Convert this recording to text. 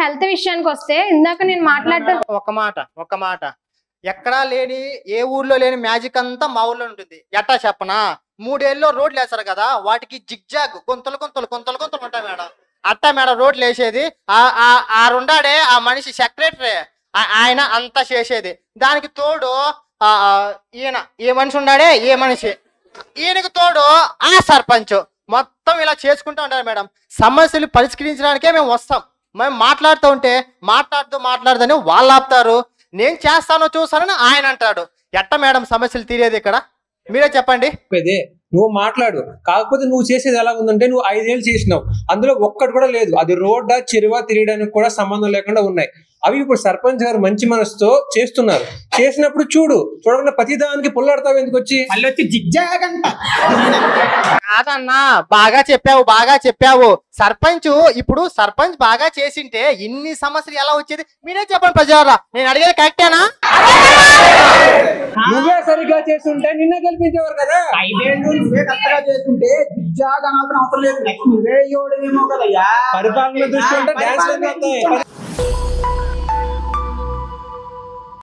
Health విషయానికి వస్తే ఇందాక నేను మాట్లాడటం ఒక మాట ఎక్కడా లేని ఏ ఊర్లో లేని మ్యాజిక్ అంతా మా ఊర్లో ఉంటుంది. ఎట్టా చెప్పనా, 3 ఏళ్ళలో రోడ్లు వేస్తారు కదా, వాటికి జిగ్జాగ్ గుంతలు ఉంటాయి మేడం. అట్టా మేడం రోడ్లు వేసేది. ఆ రెండాడే ఆ మనిషి సెక్రటరీ, ఆయన అంతా చేసేది. దానికి తోడు ఏ మనిషి ఉన్నాడే, ఏ మనిషి, ఈయనకు తోడు ఆ సర్పంచ్, మొత్తం ఇలా చేసుకుంటూ ఉంటారు మేడం. సమస్యలు పరిష్కరించడానికే మేము వస్తాం. మేము మాట్లాడుతూ ఉంటే మాట్లాడదని వాళ్ళు ఆపుతారు. నేను చేస్తానో చూస్తానని ఆయన అంటాడు. ఎట్ట మేడం సమస్యలు తీరేది ఇక్కడ? మీరే చెప్పండి. నువ్వు మాట్లాడు. కాకపోతే నువ్వు చేసేది ఎలా ఉందంటే, నువ్వు 5 ఏళ్ళు చేసినావు, అందులో ఒక్కటి కూడా లేదు. అది రోడ్డా చెరువా తిరగడానికి కూడా సంబంధం లేకుండా ఉన్నాయి. అవి ఇప్పుడు సర్పంచ్ గారు మంచి మనసుతో చేస్తున్నారు. చేసినప్పుడు చూడకుండా ప్రతిదానికి పుల్లాడతావు ఎందుకు వచ్చి? మళ్ళీ వచ్చి జిగ్జాగ్ అంట. కాదన్నా, బాగా చెప్పావు. ఇప్పుడు సర్పంచ్ బాగా చేసింటే ఇన్ని సమస్యలు ఎలా వచ్చేది? మీరే చెప్పండి ప్రజారా, నేను అడిగేది కరెక్టేనా? నువ్వే సరిగ్గా చేస్తుంటే నిన్న గెలిపించేవారు కదా. 5 ఏళ్ళు నువ్వే కరెక్ట్గా చేస్తుంటే జిగ్జాగ్ అనాల్సిన అవసరం లేదు. నువ్వే ఇవ్వడమేమో కదయ్యా. పరిపాలన దృష్టి అంటే డాన్స్